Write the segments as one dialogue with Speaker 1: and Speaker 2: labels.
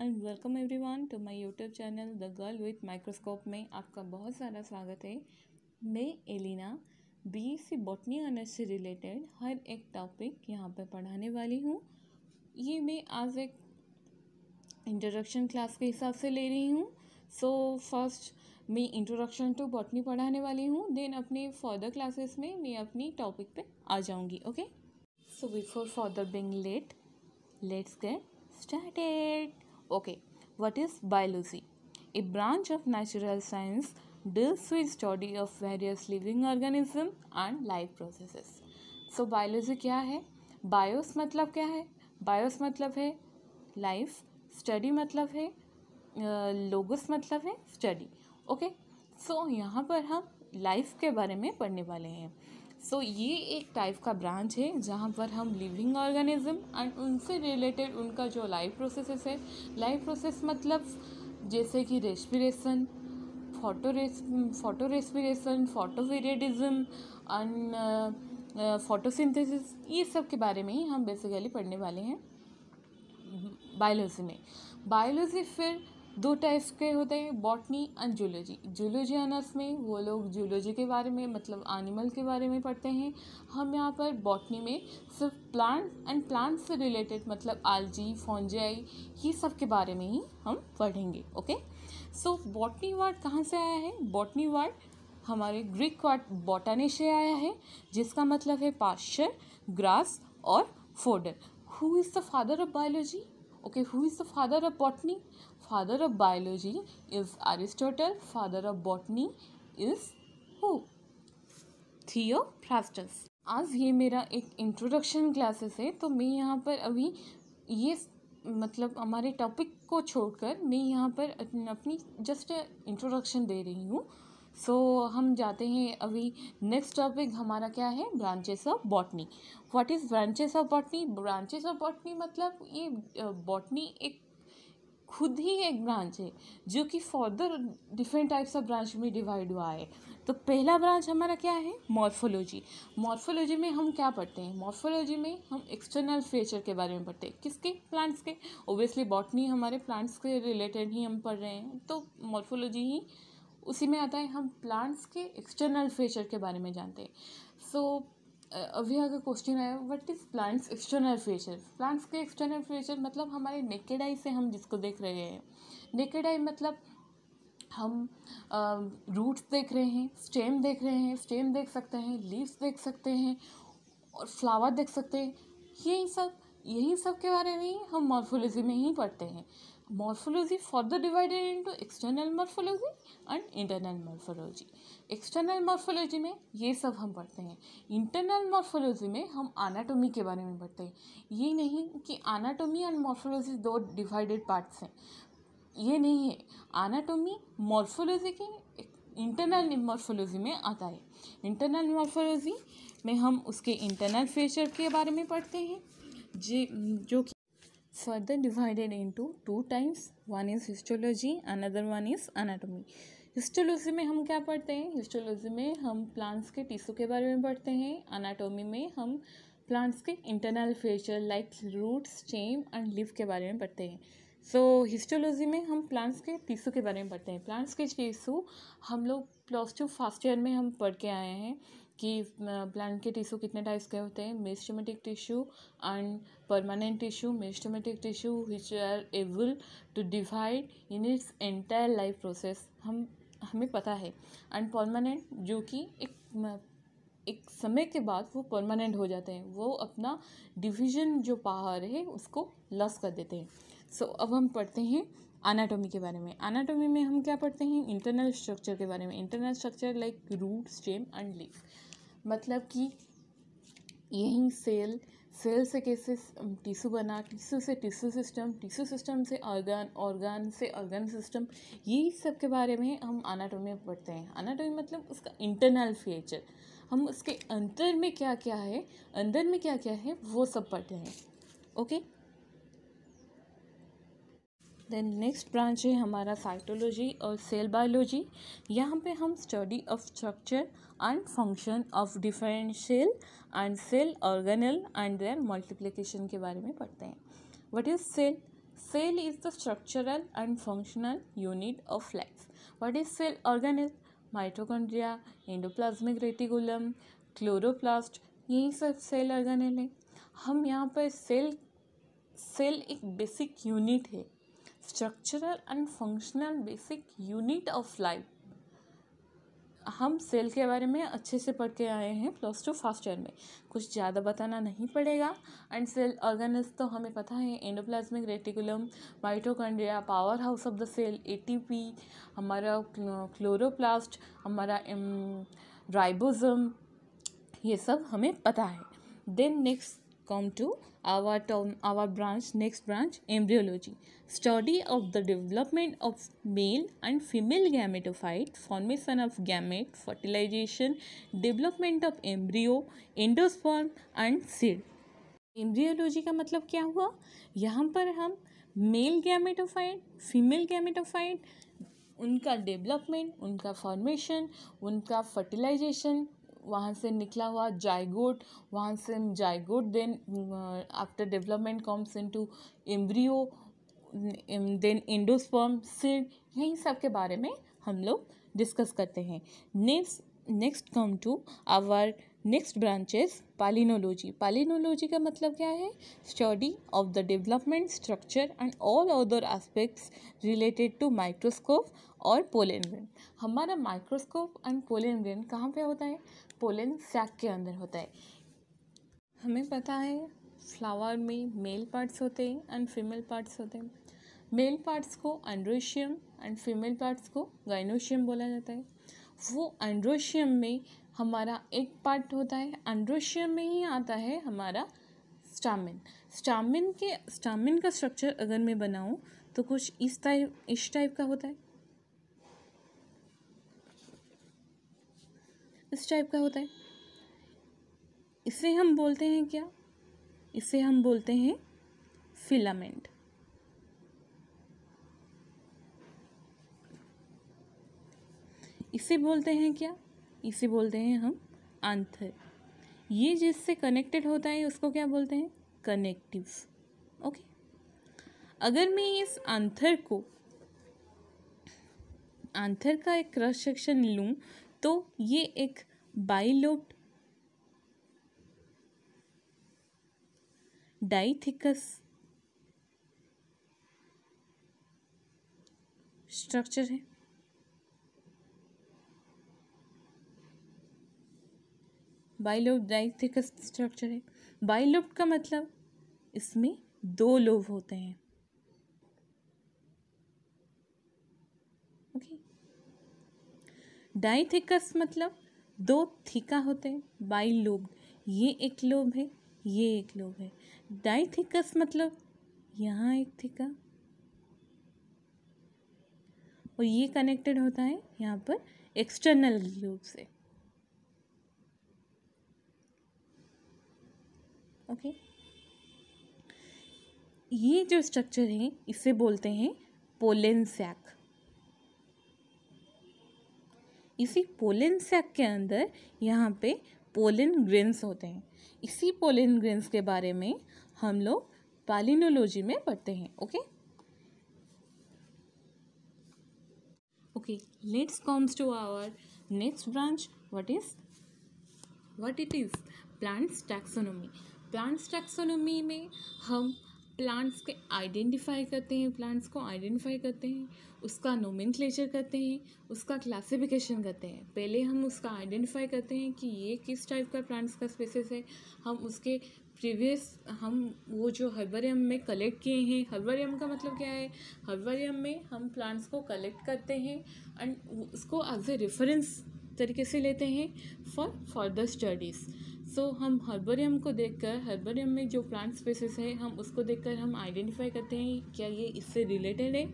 Speaker 1: And welcome everyone to my YouTube channel the girl with microscope में आपका बहुत सारा स्वागत है। मैं एलिना बीएससी बॉटनी ऑनर्स से रिलेटेड हर एक टॉपिक यहाँ पे पढ़ाने वाली हूँ। ये मैं आज एक इंट्रोडक्शन क्लास के हिसाब से ले रही हूँ। सो फर्स्ट मैं इंट्रोडक्शन टू बॉटनी पढ़ाने वाली हूँ, देन अपने फर्दर क्लासेस में मैं अपनी टॉपिक पे आ जाऊँगी। Okay, so before further being late, let's get started. Okay, what is biology? A branch of natural science deals with study of various living organisms and life processes. So biology क्या है? Bios मतलब क्या है? Bios मतलब है life, study मतलब है logos मतलब है study. Okay, so यहाँ पर हम life के बारे में पढ़ने वाले हैं। ये एक टाइप का ब्रांच है जहाँ पर हम लिविंग ऑर्गेनिज्म एंड उनसे रिलेटेड उनका जो लाइफ प्रोसेसेस है, लाइफ प्रोसेस मतलब जैसे कि respiration, photo respiration, photoperiodism and photosynthesis, ये सब के बारे में ही हम बेसिकली पढ़ने वाले हैं बायोलॉजी में। बायोलॉजी फिर दो टाइप्स के होते हैं, botany and zoology. Zoology honours में वो लोग जूलॉजी के बारे में मतलब एनिमल के बारे में पढ़ते हैं। हम यहाँ पर बॉटनी में सिर्फ प्लांट एंड प्लांट से रिलेटेड मतलब आल्जी, फंजाई, ये सब के बारे में ही हम पढ़ेंगे। ओके, सो बॉटनी वर्ड कहाँ से आया है? बॉटनी वर्ड हमारे ग्रीक वर्ड बॉटाने से आया है, जिसका मतलब है पास्चर, ग्रास और fodder. Who is the father of biology? Okay, who is the father of botany? Father of biology is Aristotle. Father of botany is who? Theophrastus. आज ये मेरा एक इंट्रोडक्शन क्लासेस है, तो मैं यहाँ पर अभी ये मतलब हमारे टॉपिक को छोड़कर मैं यहाँ पर अपनी जस्ट इंट्रोडक्शन दे रही हूँ। हम जाते हैं अभी नेक्स्ट टॉपिक हमारा क्या है? Branches of botany. What is branches of botany? Branches of botany मतलब ये बॉटनी एक खुद ही एक ब्रांच है जो कि further different types of branch में डिवाइड हुआ है। तो पहला ब्रांच हमारा क्या है? मॉर्फोलॉजी। मॉर्फोलॉजी में हम क्या पढ़ते हैं? मॉर्फोलॉजी में हम एक्सटर्नल फीचर के बारे में पढ़ते हैं। किसके? प्लांट्स के। ओबियसली बॉटनी हमारे प्लांट्स के रिलेटेड ही हम पढ़ रहे हैं, तो मॉर्फोलॉजी ही उसी में आता है। हम प्लांट्स के एक्सटर्नल फीचर के बारे में जानते हैं। अभी अगर क्वेश्चन आया what is plants external feature? Plants के एक्सटर्नल फीचर मतलब हमारे नेकेड आई से हम जिसको देख रहे हैं। नेकेड आई मतलब हम रूट्स देख रहे हैं, स्टेम देख रहे हैं, स्टेम देख सकते हैं, लीव्स देख सकते हैं और फ्लावर देख सकते हैं। यही सब के बारे में ही हम मॉर्फोलॉजी में ही पढ़ते हैं। Morphology further divided into external morphology and internal morphology. External morphology में ये सब हम पढ़ते हैं। इंटरनल मॉर्फोलॉजी में हम एनाटॉमी के बारे में पढ़ते हैं। ये नहीं कि एनाटॉमी एंड मॉर्फोलॉजी दो डिवाइडेड पार्ट्स हैं, ये नहीं है। एनाटॉमी मॉर्फोलॉजी के इंटरनल मॉर्फोलॉजी में आता है। इंटरनल मॉर्फोलॉजी में हम उसके इंटरनल फीचर के बारे में पढ़ते हैं जो कि further divided into two types. One is histology, another one is anatomy. Histology में हम क्या पढ़ते हैं? हिस्टोलॉजी में हम प्लांट्स के टिश्यू के बारे में पढ़ते हैं। एनाटॉमी में हम प्लांट्स के internal feature like root, stem and leaf के बारे में पढ़ते हैं। हिस्टोलॉजी में हम प्लांट्स के टिश्यू के बारे में पढ़ते हैं। प्लांट्स के टिश्यू हम लोग +2 फर्स्ट ईयर में हम पढ़ के आए हैं कि प्लांट के टिश्यू कितने टाइप्स के होते हैं, meristematic tissue and permanent tissue. Meristematic tissue which are able to divide in its entire life process, हमें पता है। एंड परमानेंट जो कि एक समय के बाद वो परमानेंट हो जाते हैं, वो अपना डिवीजन जो पावर है उसको लॉस कर देते हैं। अब हम पढ़ते हैं एनाटॉमी के बारे में। एनाटॉमी में हम क्या पढ़ते हैं? इंटरनल स्ट्रक्चर के बारे में। Internal structure like root, stem and leaf, मतलब कि यही सेल से कैसे टिश्यू बना, टिश्यू से टिश्यू सिस्टम से ऑर्गन से ऑर्गन सिस्टम, यही सब के बारे में हम एनाटॉमी में पढ़ते हैं। एनाटॉमी मतलब उसका इंटरनल फीचर, हम उसके अंदर में क्या क्या है वो सब पढ़ते हैं। ओके, देन नेक्स्ट ब्रांच है हमारा साइटोलॉजी और सेल बायोलॉजी। यहाँ पे हम study of structure and function of different cell and cell organelle and their multiplication के बारे में पढ़ते हैं। What is cell? Cell is the structural and functional unit of life. What is cell organelle? Mitochondria, endoplasmic reticulum, chloroplast, यही सब cell organelle है. हम यहाँ पर सेल एक बेसिक यूनिट है, structural and functional basic unit of life. हम cell के बारे में अच्छे से पढ़ के आए हैं +2 फर्स्ट ईयर में, कुछ ज़्यादा बताना नहीं पड़ेगा. एंड सेल ऑर्गेनेल्स तो हमें पता है, endoplasmic reticulum, mitochondria, power house of the cell, ATP, हमारा क्लोरोप्लास्ट, हमारा राइबोसोम, ये सब हमें पता है. Then next come to our branch, next branch, embryology. Study of the development of male and female gametophyte, formation of gamete, fertilization, development of embryo, endosperm and seed. Embryology का मतलब क्या हुआ? यहाँ पर हम मेल गैमेटोफाइट, फीमेल गैमेटोफाइट, उनका development, उनका formation, उनका फर्टिलाइजेशन, वहाँ से निकला हुआ जाइगोट, वहाँ से zygote then after development comes into embryo, then endosperm, seed, यही सब के बारे में हम लोग डिस्कस करते हैं. Next come to our next branches, palynology. Palynology का मतलब क्या है? Study of the development, structure and all other aspects related to microscope और पोलन ग्रेन. हमारा माइक्रोस्कोप एंड पोलन ग्रेन कहाँ पे होता है? पोलन सैक के अंदर होता है. हमें पता है फ्लावर में मेल पार्ट्स होते हैं एंड फीमेल पार्ट्स होते हैं. मेल पार्ट्स को एंड्रोशियम एंड फीमेल पार्ट्स को गाइनोशियम बोला जाता है. वो एंड्रोशियम में हमारा एक पार्ट होता है, एंड्रोशियम में ही आता है हमारा स्टामिन. स्टामिन का स्ट्रक्चर अगर मैं बनाऊं तो कुछ इस टाइप का होता है, इस टाइप का होता है. इसे हम बोलते हैं क्या? इसे हम बोलते हैं फिलामेंट. इसे बोलते हैं क्या? इसे बोलते हैं हम आंथर. ये जिससे कनेक्टेड होता है उसको क्या बोलते हैं? कनेक्टिव. ओके. अगर मैं इस आंथर का एक क्रॉस सेक्शन लूं तो ये एक बाइलोब्ड डाइथिकस स्ट्रक्चर है. बाइलोब डाइथिकस स्ट्रक्चर है. बाइलोब का मतलब इसमें 2 लोब होते हैं. ओके. डाइथिकस मतलब 2 थीका होते हैं. बाइलोब, ये एक लोब है, ये एक लोब है. डाइथिकस मतलब यहाँ एक थीका और ये कनेक्टेड होता है यहाँ पर एक्सटर्नल लोब से. ओके. ये जो स्ट्रक्चर है इसे बोलते हैं पोलन सैक. इसी पोलन सैक के अंदर यहाँ पे पोलन ग्रेन्स होते हैं. इसी पोलन ग्रेन्स के बारे में हम लोग पालिनोलॉजी में पढ़ते हैं. Okay. Okay, let's comes to our next branch. What it is? Plants taxonomy. Plants taxonomy में हम प्लांट्स को आइडेंटिफाई करते हैं, उसका नोमेनक्लेचर करते हैं, उसका क्लासिफिकेशन करते हैं. पहले हम उसका आइडेंटिफाई करते हैं कि ये किस टाइप का प्लांट्स का स्पेसिस है. हम उसके हम वो जो हर्बेरियम में कलेक्ट किए हैं. हर्बेरियम का मतलब क्या है? हर्बेरियम में हम प्लांट्स को कलेक्ट करते हैं एंड उसको एज ए रेफरेंस तरीके से लेते हैं फॉर फर्दर स्टडीज़. सो हम हर्बेरियम को देखकर, हर्बेरियम में जो प्लांट स्पेसिस है हम उसको देखकर हम आइडेंटिफाई करते हैं क्या ये इससे रिलेटेड है.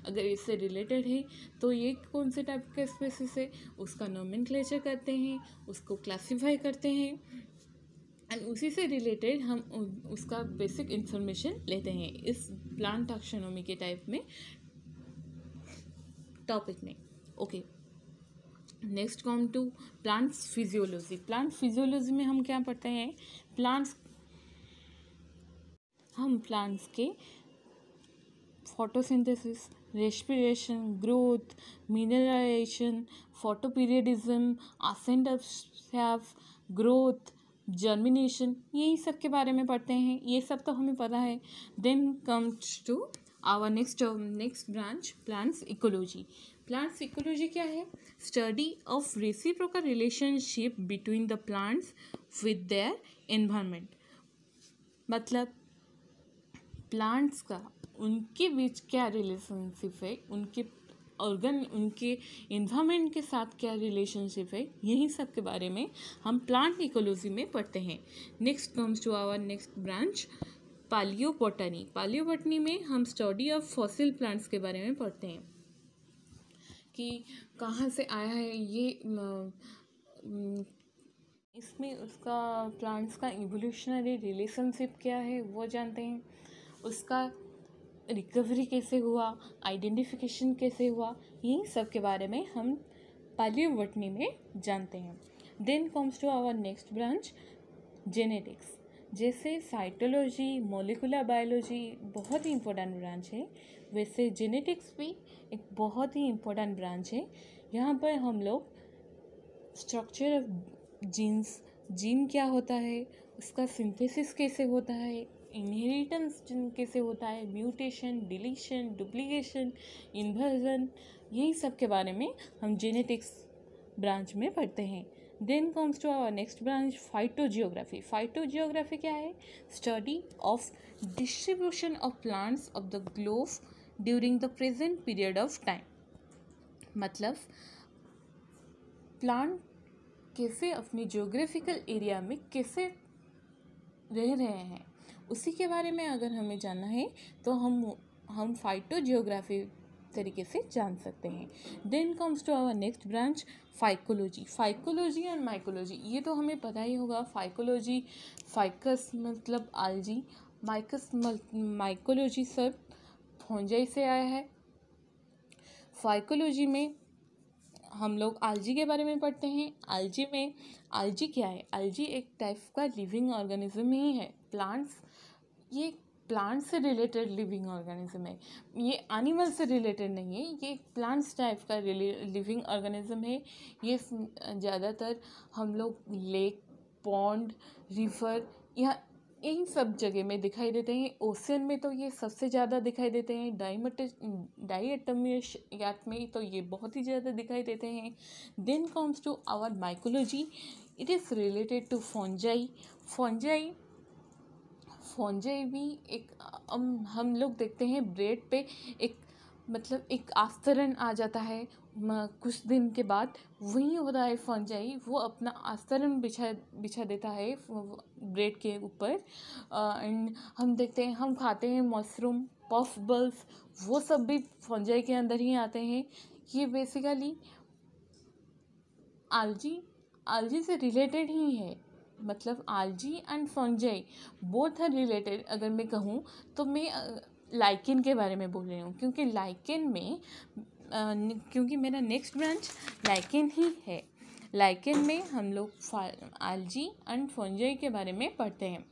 Speaker 1: अगर इससे रिलेटेड है तो ये कौन से टाइप का स्पेसिस है, उसका नोमेनक्लेचर करते हैं, उसको क्लासीफाई करते हैं एंड उसी से रिलेटेड हम उसका बेसिक इंफॉर्मेशन लेते हैं इस प्लांट टैक्सोनॉमी के टाइप में टॉपिक में. Okay. Next come to plants physiology. Plant physiology में हम क्या पढ़ते हैं? हम प्लांट्स के photosynthesis, respiration, growth, mineralization, photoperiodism, ascent of sap, growth, germination, यही सब के बारे में पढ़ते हैं. ये सब तो हमें पता है. Then comes to our next branch, plants ecology. Plants ecology क्या है? Study of reciprocal relationship between the plants with their environment. मतलब प्लांट्स का उनके बीच क्या रिलेशनशिप है, उनके उनके एनवायरनमेंट के साथ क्या रिलेशनशिप है, यही सब के बारे में हम प्लांट इकोलॉजी में पढ़ते हैं. Next comes to our next branch, palaeobotany. Palaeobotany में हम स्टडी ऑफ फॉसिल प्लांट्स के बारे में पढ़ते हैं कि कहाँ से आया है ये, इसमें उसका प्लांट्स का इवोल्यूशनरी रिलेशनशिप क्या है वो जानते हैं. उसका रिकवरी कैसे हुआ, आइडेंटिफिकेशन कैसे हुआ, यही सब के बारे में हम पालियोबोटनी में जानते हैं. Then comes to our next branch, genetics. जैसे साइटोलॉजी, मोलिकुलर बायोलॉजी बहुत ही इम्पोर्टेंट ब्रांच है, वैसे जेनेटिक्स भी एक बहुत ही इम्पोर्टेंट ब्रांच है. यहाँ पर हम लोग स्ट्रक्चर ऑफ जीन्स, जीन क्या होता है, उसका सिंथेसिस कैसे होता है, इनहेरिटेंस कैसे होता है, म्यूटेशन, डिलीशन, डुप्लीकेशन, इन्वर्जन, यही सब के बारे में हम जेनेटिक्स ब्रांच में पढ़ते हैं. Then comes to our next branch, phytogeography. Phytogeography क्या है? Study of distribution of plants of the globe during the present period of time. मतलब प्लांट कैसे अपनी जियोग्राफिकल एरिया में कैसे रह रहे हैं, उसी के बारे में अगर हमें जानना है तो हम फाइटोजियोग्राफी तरीके से जान सकते हैं. Then comes to our next branch, phycology. Phycology and mycology, ये तो हमें पता ही होगा. फाइकोलॉजी, फाइकस मतलब आलजी, माइकोलॉजी सब फंजाई से आया है. फाइकोलॉजी में हम लोग आलजी के बारे में पढ़ते हैं. आलजी क्या है? आलजी एक टाइप का लिविंग ऑर्गेनिज्म ही है. प्लांट्स, ये प्लांट से रिलेटेड लिविंग ऑर्गेनिज्म है, ये एनिमल से रिलेटेड नहीं है. ये प्लांट्स टाइप का लिविंग ऑर्गेनिज्म है. ये ज़्यादातर हम लोग लेक, पॉन्ड, रिवर, यहाँ इन सब जगह में दिखाई देते हैं. ओशन में तो ये सबसे ज़्यादा दिखाई देते हैं. डायटोमियस यात में तो ये बहुत ही ज़्यादा दिखाई देते हैं. Then comes to our mycology. It is related to fungi. Fungi भी एक हम लोग देखते हैं ब्रेड पे एक मतलब एक आस्तरण आ जाता है कुछ दिन के बाद, वही होता है फंजाई. वो अपना आस्तरण बिछा देता है ब्रेड के ऊपर. एंड हम देखते हैं, हम खाते हैं मशरूम, पफ बल्स, वो सब भी फंजाई के अंदर ही आते हैं. ये बेसिकली आलजी से रिलेटेड ही है. मतलब algae and fungi both are related. अगर मैं कहूँ तो मैं लाइकेन के बारे में बोल रही हूँ, क्योंकि लाइकेन में क्योंकि मेरा नेक्स्ट ब्रांच लाइकेन ही है. लाइकेन में हम लोग आलजी एंड फंजाई के बारे में पढ़ते हैं.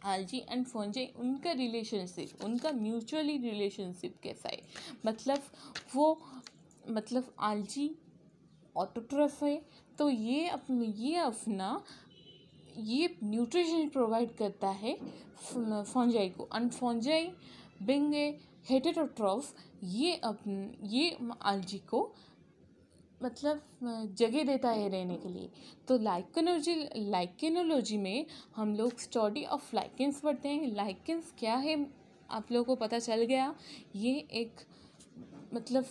Speaker 1: आलजी एंड फंजाई, उनका रिलेशनशिप, उनका म्यूचुअली रिलेशनशिप कैसा है. मतलब आलजी ऑटोट्रॉफ है, तो ये अपना न्यूट्रिशन प्रोवाइड करता है फंजाई को. And fungi being a heterotroph, ये आलजी को मतलब जगह देता है रहने के लिए. तो लाइकेनोलॉजी में हम लोग स्टडी ऑफ लाइकेंस पढ़ते हैं. लाइकेंस क्या है आप लोगों को पता चल गया. ये एक मतलब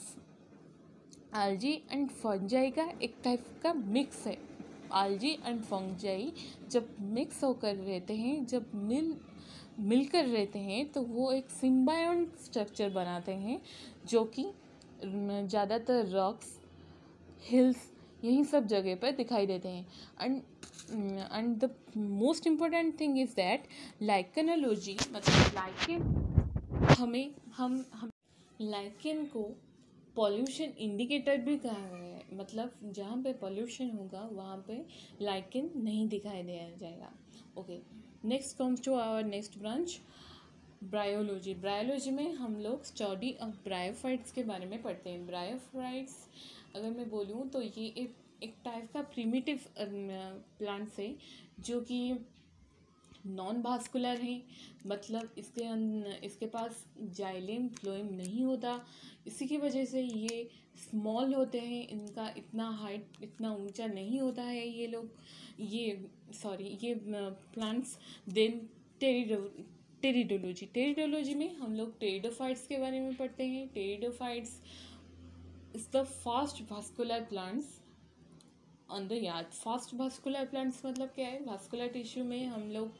Speaker 1: आलजी एंड फंजाई का एक टाइप का मिक्स है. आलजी एंड फंजाई जब मिक्स होकर रहते हैं, जब मिलकर रहते हैं, तो वो एक सिम्बायोंट स्ट्रक्चर बनाते हैं, जो कि ज़्यादातर रॉक्स, हिल्स, यही सब जगह पर दिखाई देते हैं. And the most important thing is that lichenology मतलब लाइकेन को पॉल्यूशन इंडिकेटर भी कहा गया है. मतलब जहाँ पे पॉल्यूशन होगा वहाँ पे लाइकेन नहीं दिखाई दिया जाएगा. Okay, next comes to our next branch, bryology, bryology में हम लोग स्टडी ऑफ ब्रायोफाइट्स के बारे में पढ़ते हैं। ब्रायोफाइट्स अगर मैं बोलूँ तो ये एक टाइप का प्रिमिटिव प्लांट्स है जो कि नॉन भास्कुलर है, मतलब इसके पास जाइलम फ्लोएम नहीं होता। इसी की वजह से ये स्मॉल होते हैं, इनका इतना हाइट इतना ऊंचा नहीं होता है ये प्लांट्स। देन टेरिडोलॉजी में हम लोग टेरिडोफाइट्स के बारे में पढ़ते हैं। Pteridophytes is the fast vascular plants on the yard. Fast vascular plants मतलब क्या है? भास्कुलर टिश्यू में हम लोग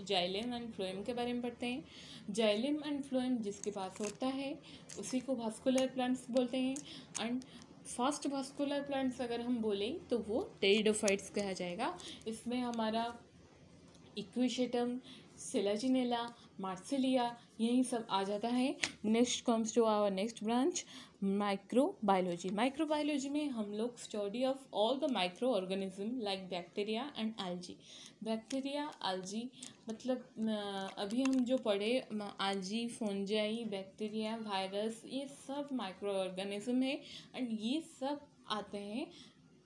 Speaker 1: जाइलम एंड फ्लोएम के बारे में पढ़ते हैं। जाइलम एंड फ्लोएम जिसके पास होता है उसी को भास्कुलर प्लांट्स बोलते हैं। एंड फास्ट भास्कुलर प्लांट्स अगर हम बोलें तो वो टेरिडोफाइट्स कहा जाएगा। इसमें हमारा इक्विशेटम, सेलाजिनेला, मार्सिलिया यही सब आ जाता है। Next comes to our next branch, microbiology. Microbiology में हम लोग study of all the microorganism like bacteria and algae. Bacteria, algae मतलब अभी हम जो पढ़े एल्जी, फंजाई, बैक्टीरिया, वायरस, ये सब माइक्रो ऑर्गेनिज्म है एंड ये सब आते हैं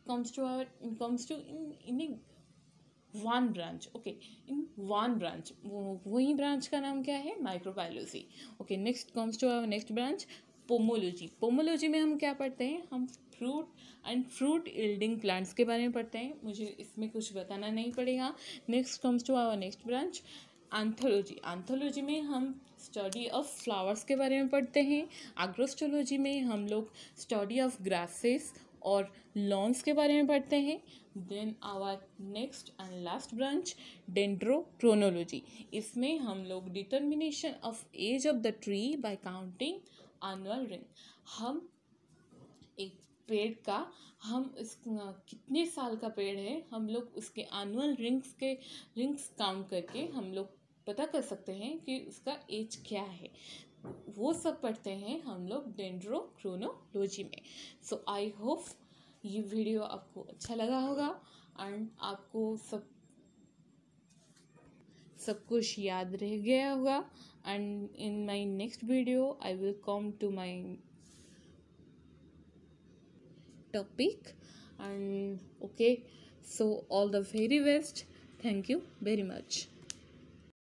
Speaker 1: comes to in one branch. Okay, in one branch, वही ब्रांच का नाम क्या है? Microbiology. Okay, next comes to our next branch, pomology. Pomology में हम क्या पढ़ते हैं? हम फ्रूट यील्डिंग प्लांट्स के बारे में पढ़ते हैं। मुझे इसमें कुछ बताना नहीं पड़ेगा। Next comes to our next branch, anthology. Anthology में हम स्टडी ऑफ फ्लावर्स के बारे में पढ़ते हैं। एग्रोस्टोलॉजी में हम लोग स्टडी ऑफ ग्रासेस और लॉन्स के बारे में पढ़ते हैं। Then our next and last branch, dendrochronology. इसमें हम लोग determination of age of the tree by counting annual ring. हम एक पेड़ का कितने साल का पेड़ है, हम लोग उसके एनुअल रिंग्स काउंट करके हम लोग पता कर सकते हैं कि उसका एज क्या है। वो सब पढ़ते हैं हम लोग डेंड्रोक्रोनोलॉजी में। सो आई होप ये वीडियो आपको अच्छा लगा होगा एंड आपको सब कुछ याद रह गया होगा। And in my next video I will come to my topic and okay, so all the very best. Thank you very much.